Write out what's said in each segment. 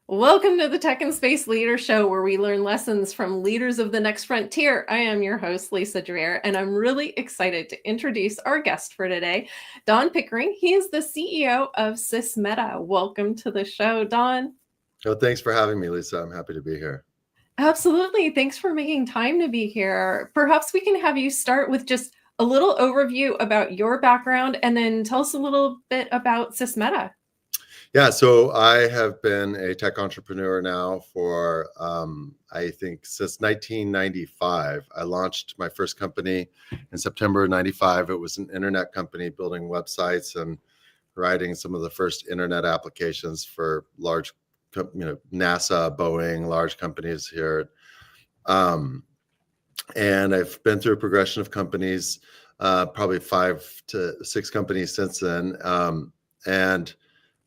Welcome to the Tech and Space Leader Show, where we learn lessons from leaders of the next frontier. I am your host, Lisa Dreher, and I'm really excited to introduce our guest for today, Don Pickering. He is the CEO of SysMeta. Welcome to the show, Don. Oh, thanks for having me, Lisa. I'm happy to be here. Absolutely. Thanks for making time to be here. Perhaps we can have you start with just a little overview about your background and then tell us a little bit about SysMeta. Yeah, so I have been a tech entrepreneur now for, I think, since 1995. I launched my first company in September of 95. It was an internet company building websites and writing some of the first internet applications for large, NASA, Boeing, large companies here. And I've been through a progression of companies, probably 5 to 6 companies since then, and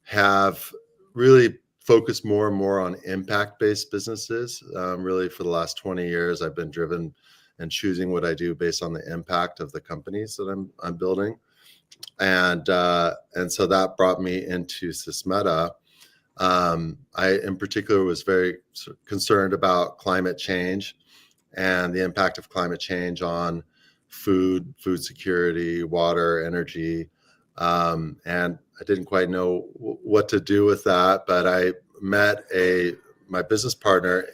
have really focused more and more on impact-based businesses. Really, for the last 20 years, I've been driven and choosing what I do based on the impact of the companies that I'm building, and so that brought me into SysMeta. I, in particular, was very concerned about climate change and the impact of climate change on food security, water, energy. And I didn't quite know what to do with that, but I met my business partner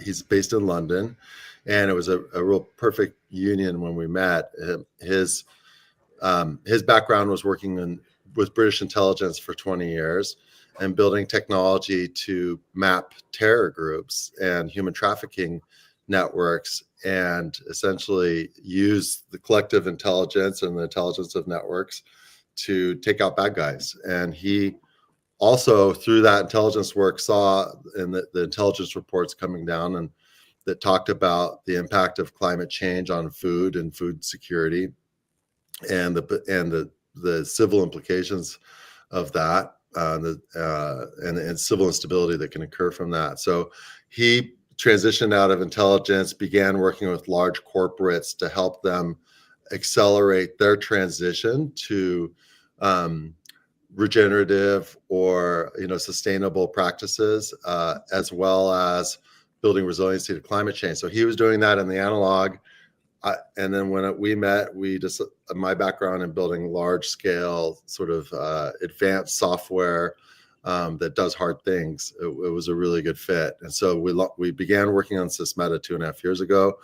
he's based in London, and it was a real perfect union when we met. His background was working with British intelligence for 20 years and building technology to map terror groups and human trafficking networks, and essentially use the collective intelligence and the intelligence of networks to take out bad guys. And he also, through that intelligence work, saw in the intelligence reports coming down and that talked about the impact of climate change on food and food security, and the civil implications of that, and civil instability that can occur from that. So he transitioned out of intelligence, began working with large corporates to help them accelerate their transition to regenerative or sustainable practices, as well as building resiliency to climate change. So he was doing that in the analog. And then when we met, my background in building large scale sort of advanced software that does hard things, it was a really good fit. And so we began working on SysMeta 2.5 years ago.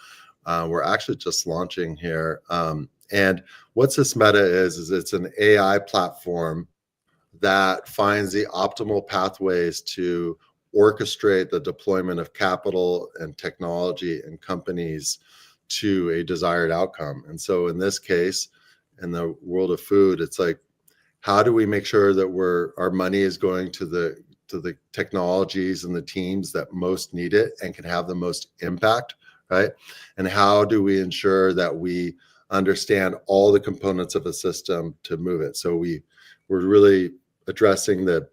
We're actually just launching here. And what SysMeta is it's an AI platform that finds the optimal pathways to orchestrate the deployment of capital and technology and companies to a desired outcome. And so in this case, in the world of food, it's like, how do we make sure that our money is going to the technologies and the teams that most need it and can have the most impact, right? And how do we ensure that we understand all the components of a system to move it? So we're really addressing the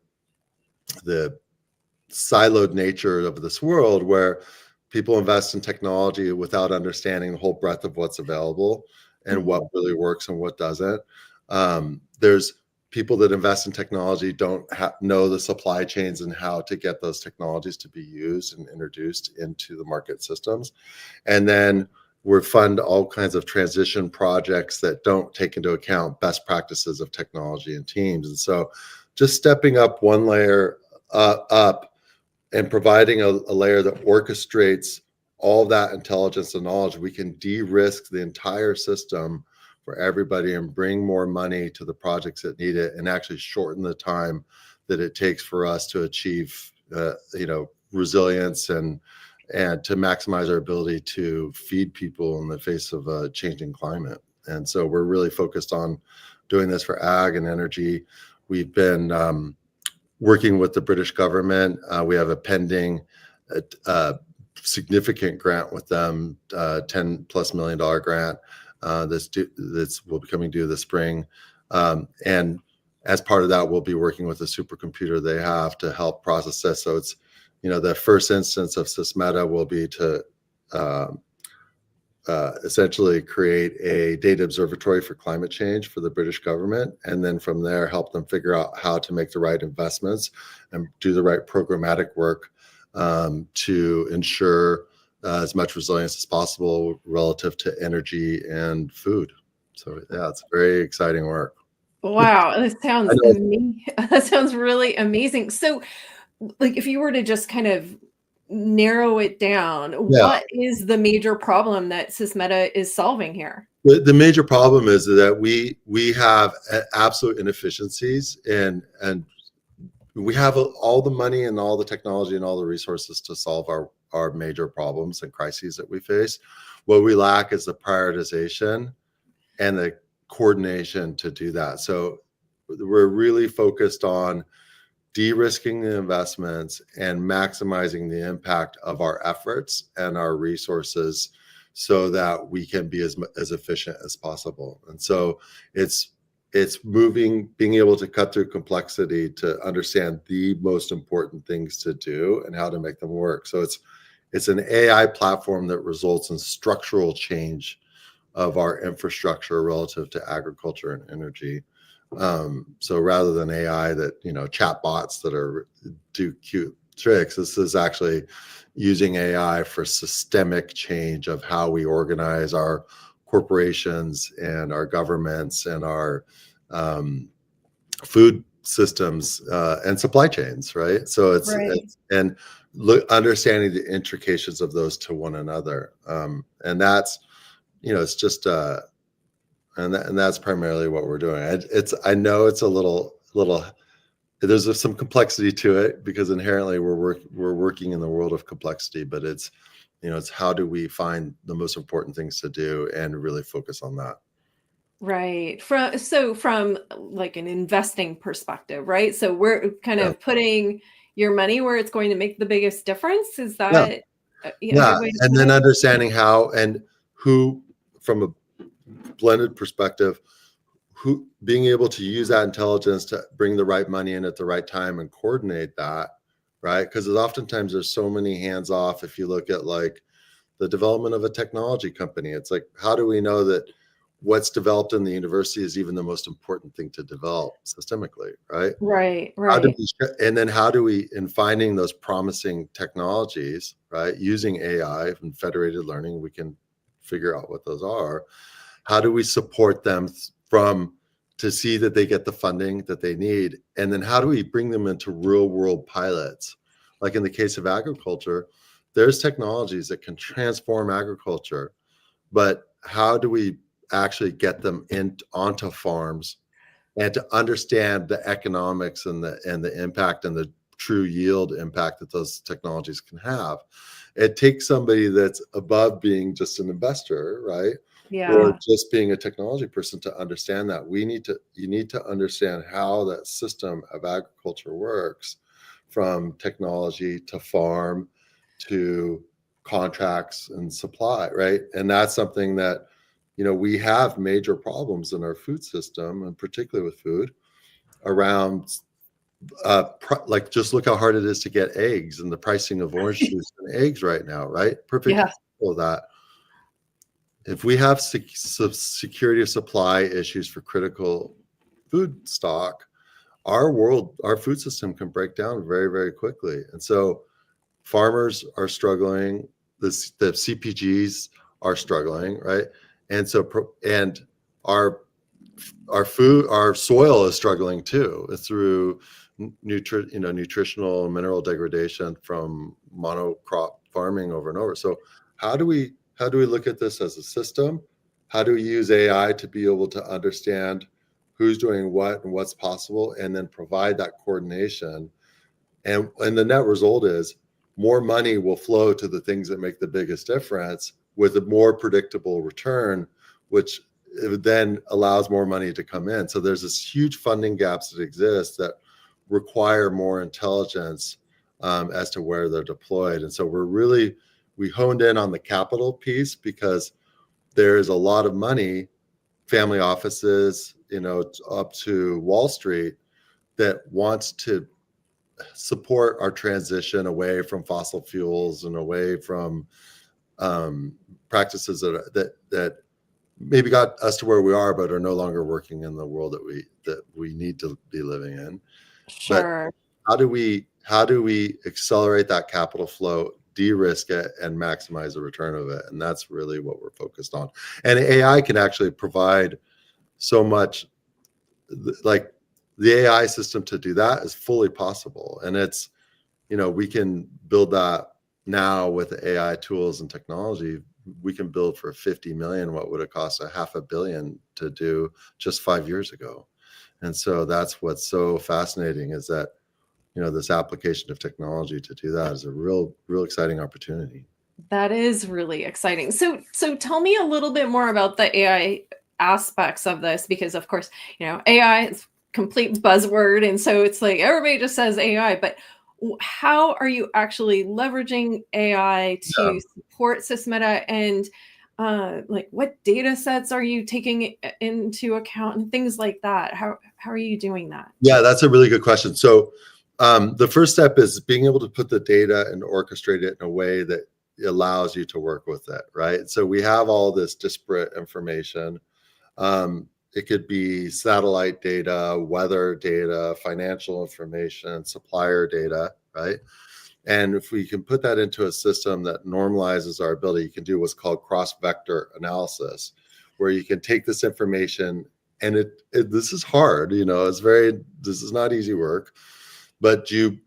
siloed nature of this world where people invest in technology without understanding the whole breadth of what's available and what really works and what doesn't. There's people that invest in technology don't know the supply chains and how to get those technologies to be used and introduced into the market systems. And then we fund all kinds of transition projects that don't take into account best practices of technology and teams. And so just stepping up one layer up and providing a layer that orchestrates all that intelligence and knowledge, we can de-risk the entire system for everybody and bring more money to the projects that need it, and actually shorten the time that it takes for us to achieve resilience and to maximize our ability to feed people in the face of a changing climate. And so we're really focused on doing this for ag and energy. We've been working with the British government. We have a pending significant grant with them, $10+ million grant that's will be coming due this spring. And as part of that, we'll be working with a supercomputer they have to help process this. So it's, the first instance of SysMeta will be to essentially create a data observatory for climate change for the British government, and then from there help them figure out how to make the right investments and do the right programmatic work to ensure as much resilience as possible relative to energy and food. So yeah, it's very exciting work. Wow, I know. that sounds really amazing. So, like, if you were to just kind of narrow it down, Yeah. what is the major problem that SysMeta is solving here? The major problem is that we have absolute inefficiencies, and we have all the money and all the technology and all the resources to solve our major problems and crises that we face. What we lack is the prioritization and the coordination to do that. So we're really focused on de-risking the investments and maximizing the impact of our efforts and our resources so that we can be as efficient as possible. And so it's being able to cut through complexity to understand the most important things to do and how to make them work. So it's an AI platform that results in structural change of our infrastructure relative to agriculture and energy. So rather than AI that, chat bots that do cute tricks, this is actually using AI for systemic change of how we organize our corporations and our governments and our food systems and supply chains, right? So Right. and understanding the intrications of those to one another, and that's it's just and that's primarily what we're doing. I know it's a little there's some complexity to it because inherently we're working in the world of complexity, but it's it's how do we find the most important things to do and really focus on that. Right. From like an investing perspective, right? So we're kind Yeah. of putting your money where it's going to make the biggest difference. Is Yeah. that a Yeah. good way to And put then it? understanding how and who, from a blended perspective, who being able to use that intelligence to bring the right money in at the right time and coordinate that, right? Because oftentimes there's so many hands off. If you look at like the development of a technology company, it's like, how do we know that what's developed in the university is even the most important thing to develop systemically, right? Right, How do right. we, and then how do we, in finding those promising technologies, right, using AI and federated learning, we can figure out what those are. How do we support them from to see that they get the funding that they need? And then how do we bring them into real world pilots? Like in the case of agriculture, there's technologies that can transform agriculture, but how do we actually get them onto farms and to understand the economics and the impact and the true yield impact that those technologies can have? It takes somebody that's above being just an investor, right? Or Yeah. just being a technology person to understand that. You need to understand how that system of agriculture works, from technology to farm to contracts and supply, right? And that's something that we have major problems in our food system, and particularly with food around like just look how hard it is to get eggs and the pricing of orange juice and eggs right now, right? Perfect Yeah. example of that. If we have security of supply issues for critical food stock, our food system can break down very, very quickly. And so farmers are struggling, the CPGs are struggling, right? And so and our our soil is struggling too through nutritional and mineral degradation from monocrop farming over and over. So how do we look at this as a system? How do we use AI to be able to understand who's doing what and what's possible, and then provide that coordination? And the net result is more money will flow to the things that make the biggest difference with a more predictable return, which then allows more money to come in. So there's this huge funding gaps that exist that require more intelligence as to where they're deployed. And so we honed in on the capital piece because there is a lot of money, family offices, up to Wall Street, that wants to support our transition away from fossil fuels and away from practices that maybe got us to where we are, but are no longer working in the world that we need to be living in. But Sure. how do we accelerate that capital flow, de-risk it, and maximize the return of it? And that's really what we're focused on. And AI can actually provide so much. Like the AI system to do that is fully possible, and it's, we can build that now with AI tools and technology. We can build for 50 million what would have cost $500 million to do just 5 years ago. And so that's what's so fascinating, is that this application of technology to do that is a real exciting opportunity. That is really exciting. So tell me a little bit more about the AI aspects of this, because of course, AI is complete buzzword, and so it's like everybody just says AI, but how are you actually leveraging AI Yeah. to support SysMeta, and like what data sets are you taking into account and things like that? How are you doing that? Yeah, that's a really good question. So the first step is being able to put the data and orchestrate it in a way that allows you to work with it, right? So we have all this disparate information. It could be satellite data, weather data, financial information, supplier data, right? And if we can put that into a system that normalizes our ability, you can do what's called cross-vector analysis, where you can take this information, and this is hard, this is not easy work, but you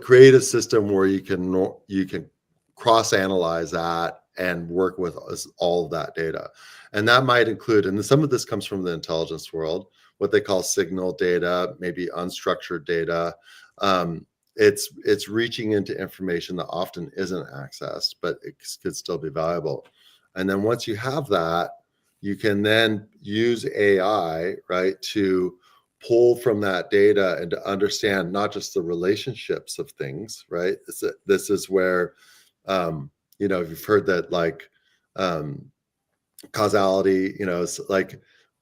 create a system where you can cross-analyze that and work with all of that data. And that might include, and some of this comes from the intelligence world, what they call signal data, maybe unstructured data. It's reaching into information that often isn't accessed, but it could still be valuable. And then once you have that, you can then use AI, right, to pull from that data and to understand not just the relationships of things, right? This is where, you've heard that, like, causality, it's like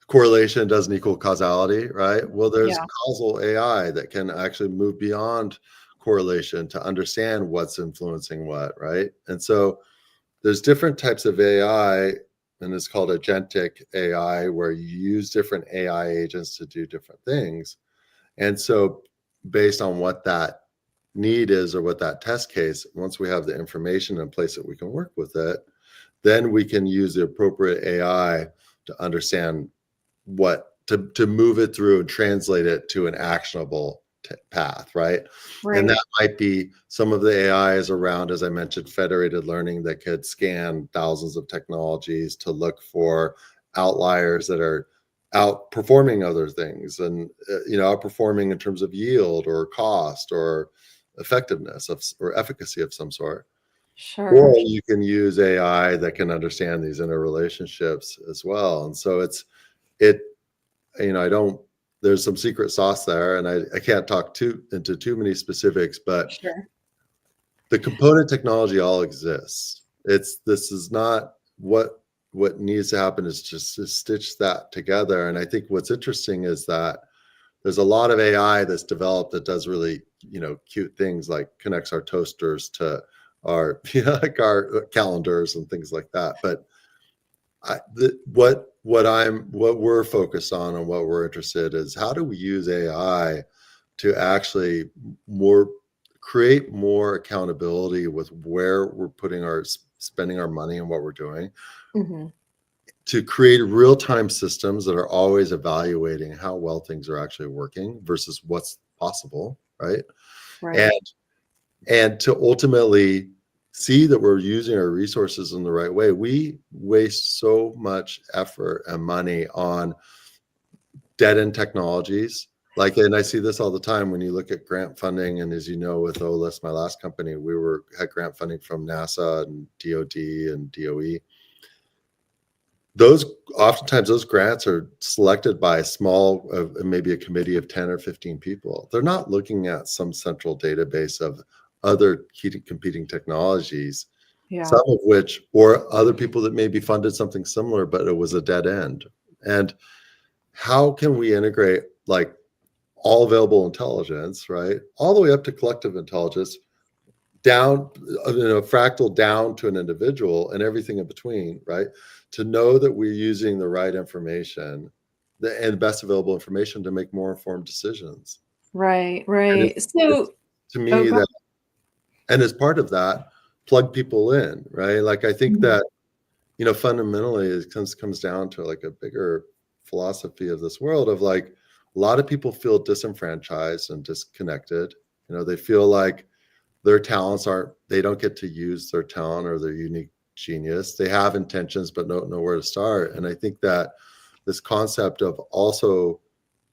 correlation doesn't equal causality, right? Well, there's Yeah. causal AI that can actually move beyond correlation to understand what's influencing what, right? And so there's different types of AI, and it's called agentic AI, where you use different AI agents to do different things. And so based on what that need is, or what that test case, once we have the information in place that we can work with it, then we can use the appropriate AI to understand what to move it through and translate it to an actionable path, right? And Right. that might be some of the AIs around, as I mentioned, federated learning, that could scan thousands of technologies to look for outliers that are outperforming other things, and outperforming in terms of yield or cost or effectiveness or efficacy of some sort. Sure. Or you can use AI that can understand these interrelationships as well. And so it, I don't, there's some secret sauce there, and I can't talk into too many specifics, but Sure. the component technology all exists. This is not what needs to happen is just to stitch that together. And I think what's interesting is that there's a lot of AI that's developed that does really, cute things, like connects our toasters to our, like our calendars and things like that. But what we're focused on and what we're interested is, how do we use AI to actually create more accountability with where we're spending our money and what we're doing, Hmm. to create real-time systems that are always evaluating how well things are actually working versus what's possible, right? Right. And to ultimately see that we're using our resources in the right way. We waste so much effort and money on dead-end technologies. And I see this all the time when you look at grant funding. And as you know, with OLIS, my last company, we had grant funding from NASA and DoD and DOE. Oftentimes those grants are selected by maybe a committee of 10 or 15 people. They're not looking at some central database of other competing technologies, Yeah. some of which, or other people that maybe funded something similar, but it was a dead end. And how can we integrate, like, all available intelligence, right, all the way up to collective intelligence, down, fractal down to an individual and everything in between, right? To know that we're using the right information and best available information to make more informed decisions. Right, And right. it's So, to oh, me go that, and as part of that, plug people in, right? Like I think ahead. that, fundamentally it comes down to like a bigger philosophy of this world of like a lot of people feel disenfranchised and disconnected. They feel like their talents they don't get to use their talent or their unique genius. They have intentions but don't know where to start. And I think that this concept of also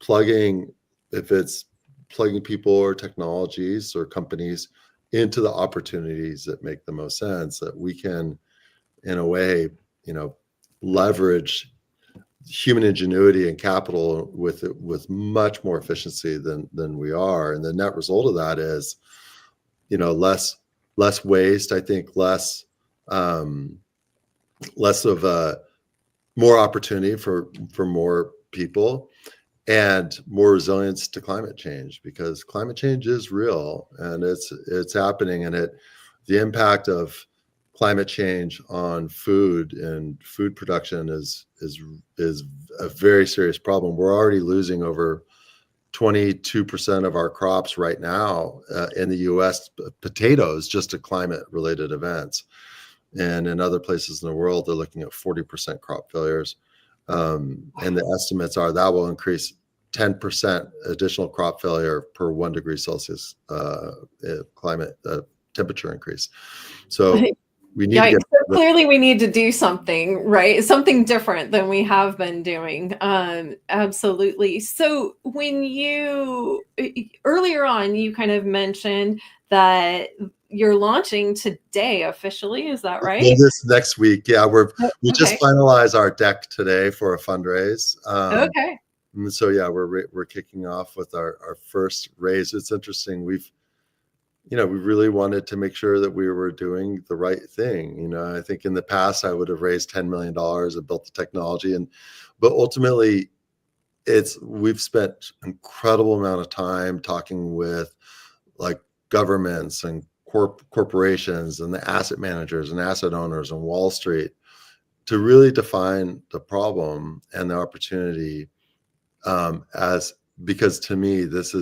plugging, if it's plugging people or technologies or companies into the opportunities that make the most sense, that we can in a way, leverage human ingenuity and capital with much more efficiency than we are. And the net result of that is, less waste. I think less of a more opportunity for more people, and more resilience to climate change, because climate change is real and it's happening, and the impact of climate change on food and food production is a very serious problem. We're already losing over 22% of our crops right now in the US, potatoes, just to climate related events. And in other places in the world, they're looking at 40% crop failures. And the estimates are that will increase 10% additional crop failure per 1 degree Celsius climate temperature increase. So we need to Yikes. get So clearly we need to do something, right? Something different than we have been doing. Absolutely. So when earlier on, you kind of mentioned that you're launching today officially. Is that right? this next week. Yeah, we just Okay. finalized our deck today for a fundraise. Okay. And so yeah, we're kicking off with our first raise. It's interesting. We really wanted to make sure that we were doing the right thing. I think in the past I would have raised $10 million and built the technology, but ultimately we've spent incredible amount of time talking with like governments and corporations and the asset managers and asset owners and Wall Street to really define the problem and the opportunity, as because to me this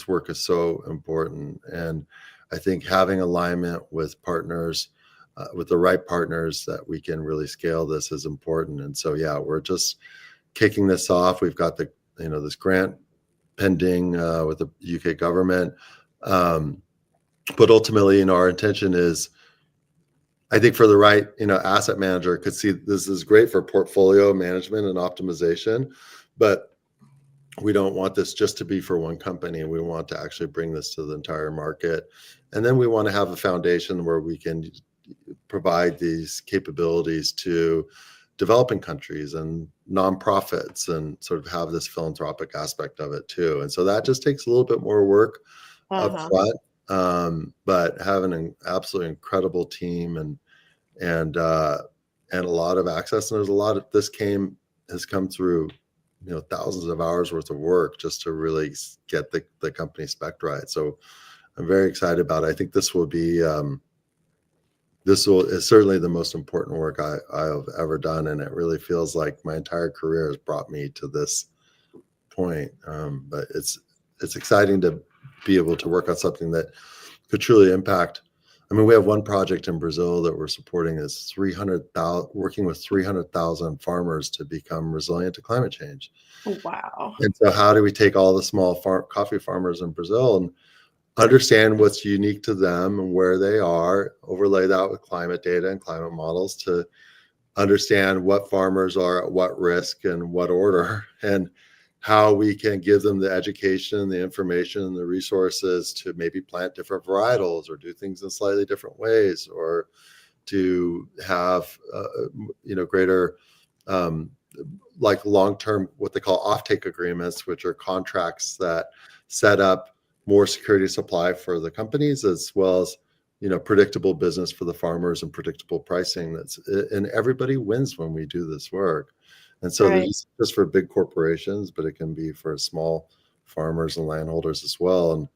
work is so important. And I think having alignment with partners, with the right partners that we can really scale this is important. And so yeah, we're just kicking this off. We've got this grant pending with the UK government, but ultimately our intention is, I think for the right asset manager could see this is great for portfolio management and optimization, but we don't want this just to be for one company. We want to actually bring this to the entire market. And then we want to have a foundation where we can provide these capabilities to developing countries and nonprofits and sort of have this philanthropic aspect of it too. And so that just takes a little bit more work up Uh-huh. front. But having an absolutely incredible team and a lot of access. And there's a lot of has come through thousands of hours worth of work just to really get the company spec right. So I'm very excited about it. I think this is certainly the most important work I've ever done, and it really feels like my entire career has brought me to this point. But it's exciting to be able to work on something that could truly impact. I mean, we have one project in Brazil that we're supporting is working with 300,000 farmers to become resilient to climate change. Wow. And so how do we take all the small coffee farmers in Brazil and understand what's unique to them and where they are, overlay that with climate data and climate models to understand what farmers are at what risk and what order, and how we can give them the education, the information, and the resources to maybe plant different varietals or do things in slightly different ways, or to have greater like long-term, what they call offtake agreements, which are contracts that set up more security of supply for the companies, as well as predictable business for the farmers and predictable pricing. And everybody wins when we do this work. And so Right. this is just for big corporations, but it can be for small farmers and landholders as well. And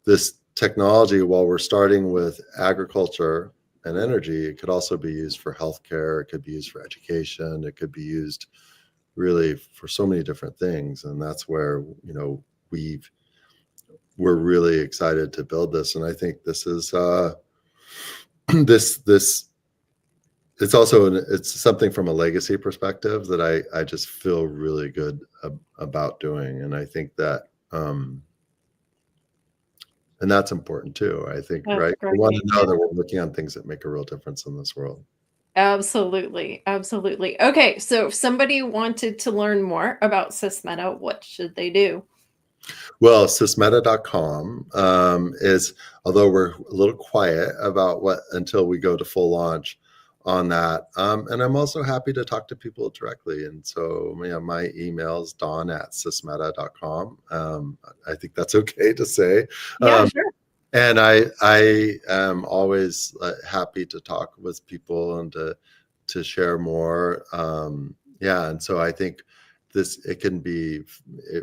this technology, while we're starting with agriculture and energy, it could also be used for healthcare. It could be used for education. It could be used really for so many different things. And that's where, we're really excited to build this. And I think this is this it's also it's something from a legacy perspective that I just feel really good about doing. And I think that and that's important too. I think, That's right? We want great. to know that we're looking on things that make a real difference in this world. Absolutely. Absolutely. Okay. So if somebody wanted to learn more about SysMeta, what should they do? Well, SysMeta.com is, although we're a little quiet about what until we go to full launch on that. And I'm also happy to talk to people directly. And so my email is don@sysmeta.com. I think that's okay to say. Yeah, sure. And I am always happy to talk with people and to share more. Yeah, and so I think it can be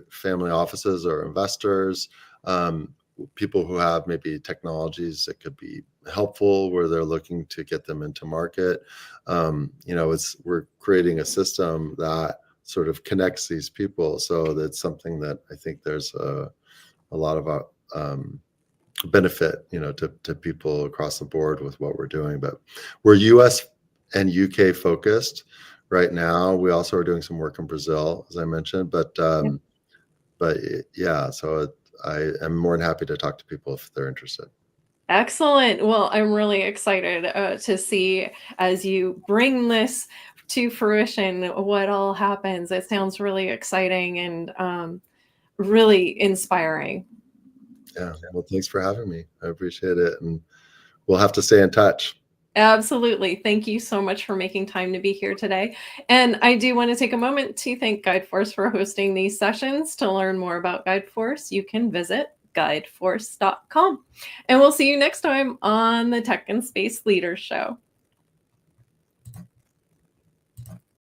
family offices or investors, people who have maybe technologies that could be helpful where they're looking to get them into market. We're creating a system that sort of connects these people. So that's something that I think there's a lot of benefit, to people across the board with what we're doing. But we're US and UK focused right now. We also are doing some work in Brazil, as I mentioned, but yeah, so I am more than happy to talk to people if they're interested. Excellent. Well, I'm really excited to see as you bring this to fruition what all happens. It sounds really exciting and really inspiring. Yeah, well, thanks for having me. I appreciate it, and we'll have to stay in touch. Absolutely. Thank you so much for making time to be here today. And I do want to take a moment to thank GuideForce for hosting these sessions. To learn more about GuideForce, you can visit guideforce.com. And we'll see you next time on the Tech and Space Leaders Show.